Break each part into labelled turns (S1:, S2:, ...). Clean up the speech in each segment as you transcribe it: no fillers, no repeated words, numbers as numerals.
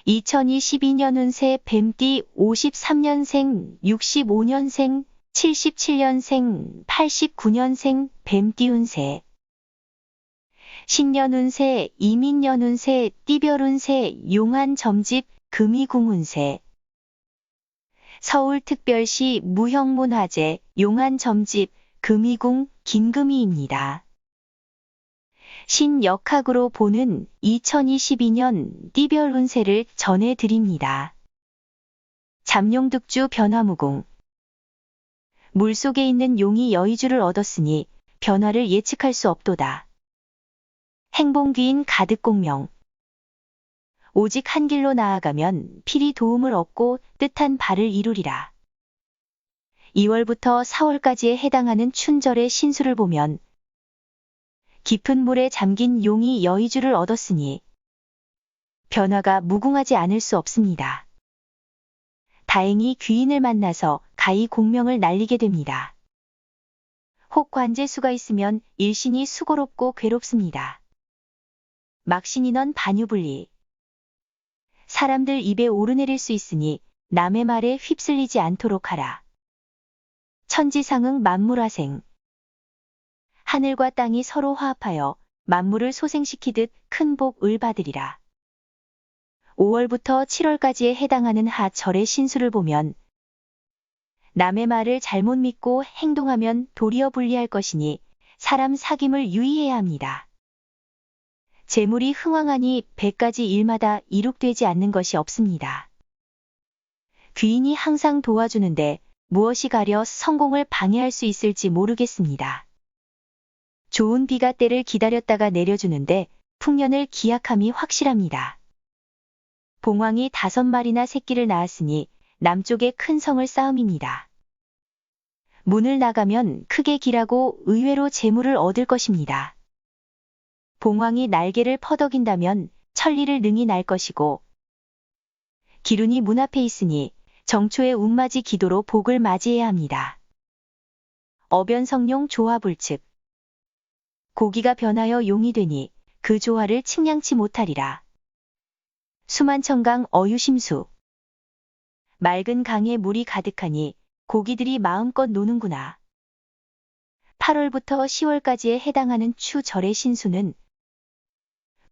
S1: 2022년 운세 뱀띠 53년생, 65년생, 77년생, 89년생 뱀띠 운세. 신년 운세, 이민년 운세, 띠별 운세, 용한 점집, 금이궁 운세. 서울특별시 무형문화재, 용한 점집, 금이궁, 긴금이입니다. 신역학으로 보는 2022년 띠별 운세를 전해드립니다. 잠룡득주 변화무궁. 물속에 있는 용이 여의주를 얻었으니 변화를 예측할 수 없도다. 행봉귀인 가득공명. 오직 한 길로 나아가면 필히 도움을 얻고 뜻한 바를 이루리라. 2월부터 4월까지에 해당하는 춘절의 신수를 보면 깊은 물에 잠긴 용이 여의주를 얻었으니 변화가 무궁하지 않을 수 없습니다. 다행히 귀인을 만나서 가히 공명을 날리게 됩니다. 혹 관제수가 있으면 일신이 수고롭고 괴롭습니다. 막신인원 반유불리. 사람들 입에 오르내릴 수 있으니 남의 말에 휩쓸리지 않도록 하라. 천지상응 만물화생. 하늘과 땅이 서로 화합하여 만물을 소생시키듯 큰 복을 받으리라. 5월부터 7월까지에 해당하는 하절의 신수를 보면 남의 말을 잘못 믿고 행동하면 도리어 불리할 것이니 사람 사귐을 유의해야 합니다. 재물이 흥왕하니 100가지 일마다 이룩되지 않는 것이 없습니다. 귀인이 항상 도와주는데 무엇이 가려 성공을 방해할 수 있을지 모르겠습니다. 좋은 비가 때를 기다렸다가 내려주는데 풍년을 기약함이 확실합니다. 봉황이 5마리나 새끼를 낳았으니 남쪽에 큰 성을 쌓음입니다. 문을 나가면 크게 길하고 의외로 재물을 얻을 것입니다. 봉황이 날개를 퍼덕인다면 천리를 능히 날 것이고 기룬이 문 앞에 있으니 정초의 운맞이 기도로 복을 맞이해야 합니다. 어변성룡 조화불측. 고기가 변하여 용이 되니 그 조화를 측량치 못하리라. 수만천강 어유심수. 맑은 강에 물이 가득하니 고기들이 마음껏 노는구나. 8월부터 10월까지에 해당하는 추절의 신수는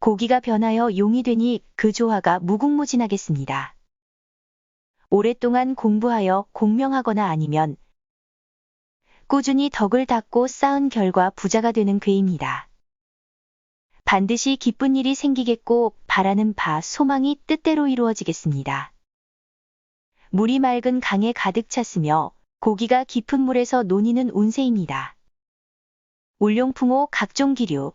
S1: 고기가 변하여 용이 되니 그 조화가 무궁무진하겠습니다. 오랫동안 공부하여 공명하거나 아니면 꾸준히 덕을 닦고 쌓은 결과 부자가 되는 궤입니다. 반드시 기쁜 일이 생기겠고 바라는 바 소망이 뜻대로 이루어지겠습니다. 물이 맑은 강에 가득 찼으며 고기가 깊은 물에서 논이는 운세입니다. 울룡풍호 각종 기류.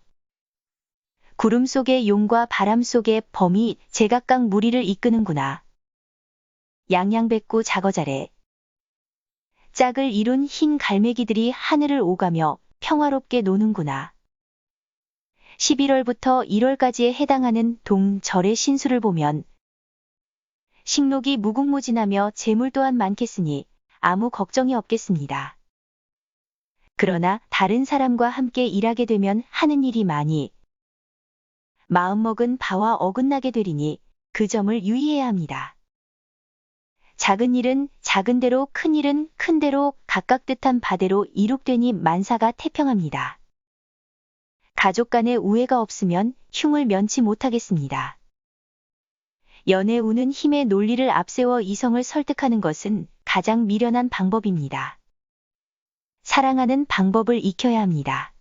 S1: 구름 속의 용과 바람 속의 범이 제각각 무리를 이끄는구나. 양양백구 작어자래. 짝을 이룬 흰 갈매기들이 하늘을 오가며 평화롭게 노는구나. 11월부터 1월까지에 해당하는 동절의 신수를 보면 식록이 무궁무진하며 재물 또한 많겠으니 아무 걱정이 없겠습니다. 그러나 다른 사람과 함께 일하게 되면 하는 일이 많이 마음먹은 바와 어긋나게 되리니 그 점을 유의해야 합니다. 작은 일은 작은 대로 큰 일은 큰 대로 각각 뜻한 바대로 이룩되니 만사가 태평합니다. 가족 간의 우애가 없으면 흉을 면치 못하겠습니다. 연애 우는 힘의 논리를 앞세워 이성을 설득하는 것은 가장 미련한 방법입니다. 사랑하는 방법을 익혀야 합니다.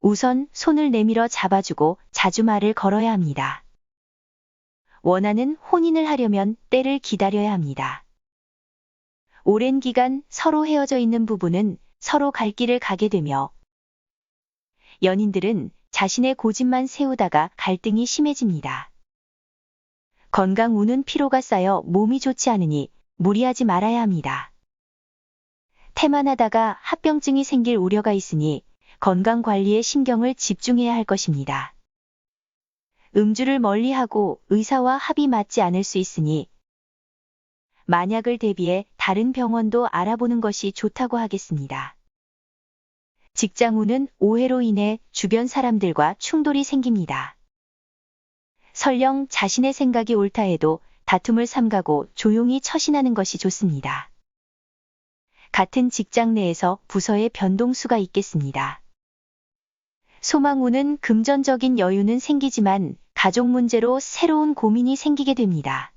S1: 우선 손을 내밀어 잡아주고 자주 말을 걸어야 합니다. 원하는 혼인을 하려면 때를 기다려야 합니다. 오랜 기간 서로 헤어져 있는 부부는 서로 갈 길을 가게 되며 연인들은 자신의 고집만 세우다가 갈등이 심해집니다. 건강 운은 피로가 쌓여 몸이 좋지 않으니 무리하지 말아야 합니다. 태만하다가 합병증이 생길 우려가 있으니 건강 관리에 신경을 집중해야 할 것입니다. 음주를 멀리하고 의사와 합이 맞지 않을 수 있으니 만약을 대비해 다른 병원도 알아보는 것이 좋다고 하겠습니다. 직장 운은 오해로 인해 주변 사람들과 충돌이 생깁니다. 설령 자신의 생각이 옳다 해도 다툼을 삼가고 조용히 처신하는 것이 좋습니다. 같은 직장 내에서 부서의 변동수가 있겠습니다. 소망운은 금전적인 여유는 생기지만 가족 문제로 새로운 고민이 생기게 됩니다.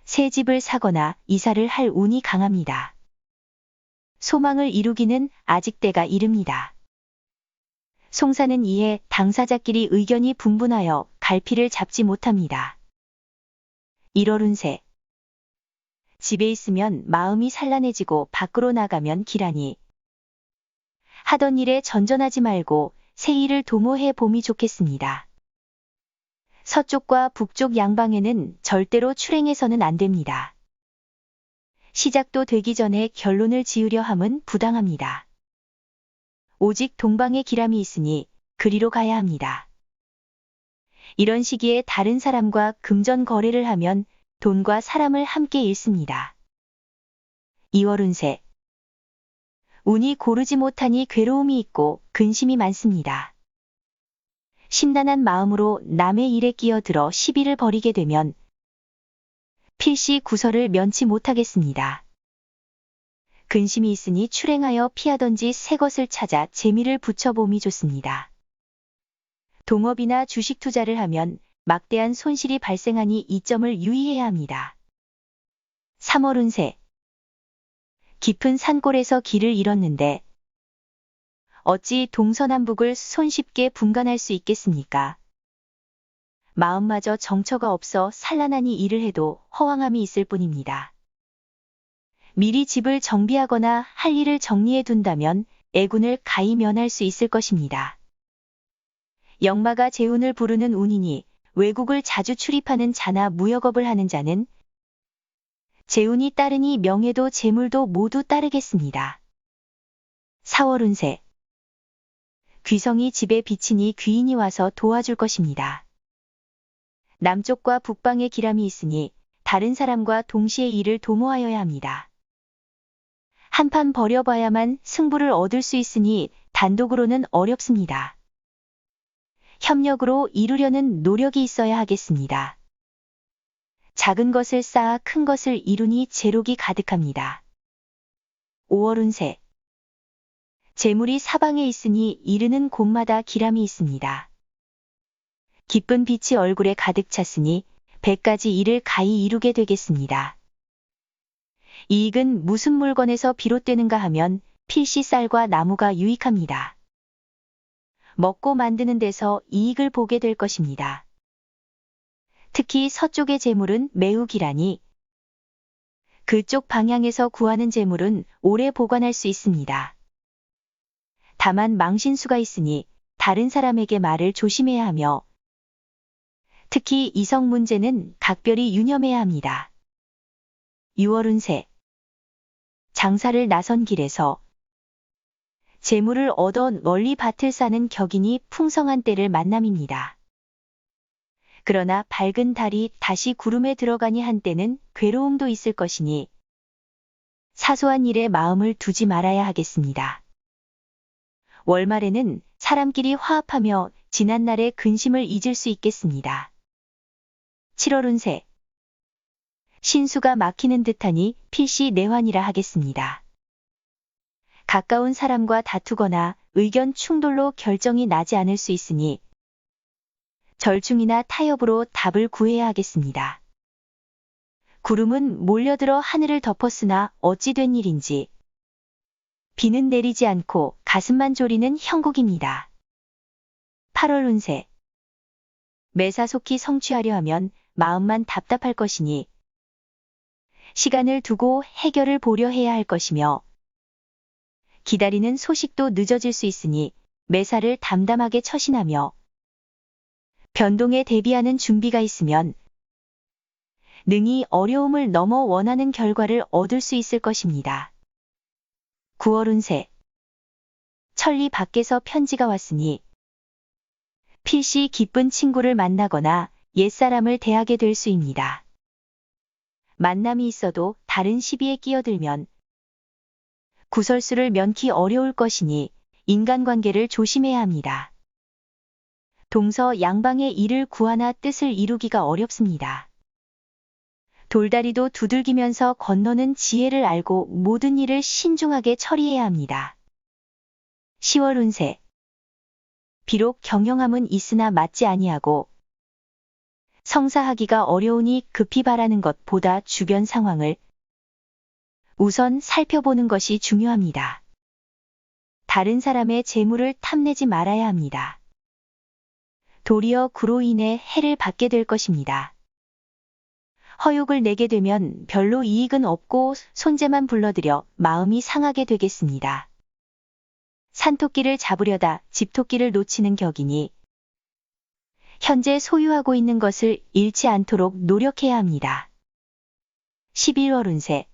S1: 새 집을 사거나 이사를 할 운이 강합니다. 소망을 이루기는 아직 때가 이릅니다. 송사는 이에 당사자끼리 의견이 분분하여 갈피를 잡지 못합니다. 1월 운세. 집에 있으면 마음이 산란해지고 밖으로 나가면 기란이. 하던 일에 전전하지 말고 새 일을 도모해 봄이 좋겠습니다. 서쪽과 북쪽 양방에는 절대로 출행해서는 안 됩니다. 시작도 되기 전에 결론을 지으려 함은 부당합니다. 오직 동방에 기람이 있으니 그리로 가야 합니다. 이런 시기에 다른 사람과 금전 거래를 하면 돈과 사람을 함께 잃습니다. 2월 운세. 운이 고르지 못하니 괴로움이 있고 근심이 많습니다. 심란한 마음으로 남의 일에 끼어들어 시비를 벌이게 되면 필시 구설을 면치 못하겠습니다. 근심이 있으니 출행하여 피하던지 새 것을 찾아 재미를 붙여봄이 좋습니다. 동업이나 주식 투자를 하면 막대한 손실이 발생하니 이 점을 유의해야 합니다. 3월 운세. 깊은 산골에서 길을 잃었는데 어찌 동서남북을 손쉽게 분간할 수 있겠습니까? 마음마저 정처가 없어 산란하니 일을 해도 허황함이 있을 뿐입니다. 미리 집을 정비하거나 할 일을 정리해 둔다면 애군을 가히 면할 수 있을 것입니다. 역마가 재운을 부르는 운이니 외국을 자주 출입하는 자나 무역업을 하는 자는 재운이 따르니 명예도 재물도 모두 따르겠습니다. 4월 운세. 귀성이 집에 비치니 귀인이 와서 도와줄 것입니다. 남쪽과 북방에 기람이 있으니 다른 사람과 동시에 일을 도모하여야 합니다. 한판 벌여봐야만 승부를 얻을 수 있으니 단독으로는 어렵습니다. 협력으로 이루려는 노력이 있어야 하겠습니다. 작은 것을 쌓아 큰 것을 이루니 재록이 가득합니다. 5월 운세. 재물이 사방에 있으니 이르는 곳마다 기람이 있습니다. 기쁜 빛이 얼굴에 가득 찼으니 100가지 일을 가히 이루게 되겠습니다. 이익은 무슨 물건에서 비롯되는가 하면 필시 쌀과 나무가 유익합니다. 먹고 만드는 데서 이익을 보게 될 것입니다. 특히 서쪽의 재물은 매우 기라니 그쪽 방향에서 구하는 재물은 오래 보관할 수 있습니다. 다만 망신수가 있으니 다른 사람에게 말을 조심해야 하며 특히 이성 문제는 각별히 유념해야 합니다. 6월 운세. 장사를 나선 길에서 재물을 얻어 널리 밭을 싸는 격인이 풍성한 때를 만남입니다. 그러나 밝은 달이 다시 구름에 들어가니 한때는 괴로움도 있을 것이니 사소한 일에 마음을 두지 말아야 하겠습니다. 월말에는 사람끼리 화합하며 지난날의 근심을 잊을 수 있겠습니다. 7월 운세. 신수가 막히는 듯하니 필시 내환이라 하겠습니다. 가까운 사람과 다투거나 의견 충돌로 결정이 나지 않을 수 있으니 절충이나 타협으로 답을 구해야 하겠습니다. 구름은 몰려들어 하늘을 덮었으나 어찌 된 일인지 비는 내리지 않고 가슴만 졸이는 형국입니다. 8월 운세. 매사속히 성취하려 하면 마음만 답답할 것이니 시간을 두고 해결을 보려 해야 할 것이며 기다리는 소식도 늦어질 수 있으니 매사를 담담하게 처신하며 변동에 대비하는 준비가 있으면 능히 어려움을 넘어 원하는 결과를 얻을 수 있을 것입니다. 9월 운세. 천리 밖에서 편지가 왔으니 필시 기쁜 친구를 만나거나 옛사람을 대하게 될 수입니다. 만남이 있어도 다른 시비에 끼어들면 구설수를 면키 어려울 것이니 인간관계를 조심해야 합니다. 동서 양방의 일을 구하나 뜻을 이루기가 어렵습니다. 돌다리도 두들기면서 건너는 지혜를 알고 모든 일을 신중하게 처리해야 합니다. 10월 운세. 비록 경영함은 있으나 맞지 아니하고 성사하기가 어려우니 급히 바라는 것보다 주변 상황을 우선 살펴보는 것이 중요합니다. 다른 사람의 재물을 탐내지 말아야 합니다. 도리어 그로 인해 해를 받게 될 것입니다. 허욕을 내게 되면 별로 이익은 없고 손재만 불러들여 마음이 상하게 되겠습니다. 산토끼를 잡으려다 집토끼를 놓치는 격이니 현재 소유하고 있는 것을 잃지 않도록 노력해야 합니다. 11월 운세.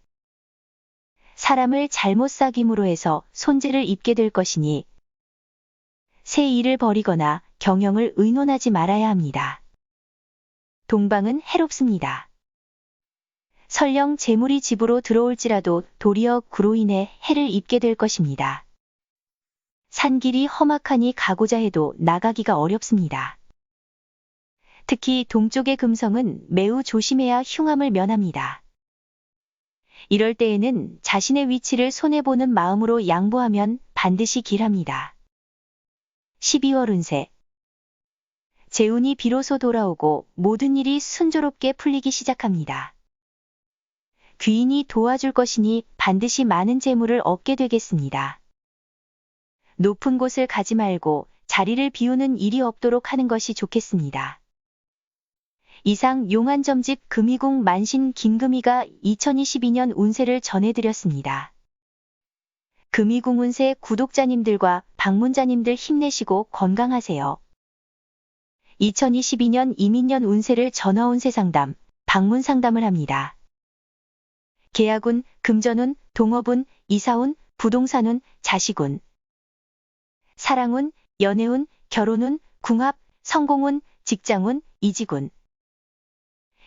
S1: 사람을 잘못 사귐으로 해서 손재를 입게 될 것이니 새 일을 벌이거나 경영을 의논하지 말아야 합니다. 동방은 해롭습니다. 설령 재물이 집으로 들어올지라도 도리어 그로 인해 해를 입게 될 것입니다. 산길이 험악하니 가고자 해도 나가기가 어렵습니다. 특히 동쪽의 금성은 매우 조심해야 흉함을 면합니다. 이럴 때에는 자신의 위치를 손해보는 마음으로 양보하면 반드시 길합니다. 12월 운세. 재운이 비로소 돌아오고 모든 일이 순조롭게 풀리기 시작합니다. 귀인이 도와줄 것이니 반드시 많은 재물을 얻게 되겠습니다. 높은 곳을 가지 말고 자리를 비우는 일이 없도록 하는 것이 좋겠습니다. 이상 용안점집 금이궁 만신 김금희가 2022년 운세를 전해드렸습니다. 금이궁 운세 구독자님들과 방문자님들 힘내시고 건강하세요. 2022년 이민년 운세를 전화운세 상담, 방문 상담을 합니다. 계약운, 금전운, 동업운, 이사운, 부동산운, 자식운, 사랑운, 연애운, 결혼운, 궁합, 성공운, 직장운, 이직운.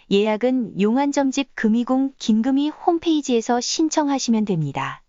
S1: 예약은 용안점집 금이궁 김금희 홈페이지에서 신청하시면 됩니다.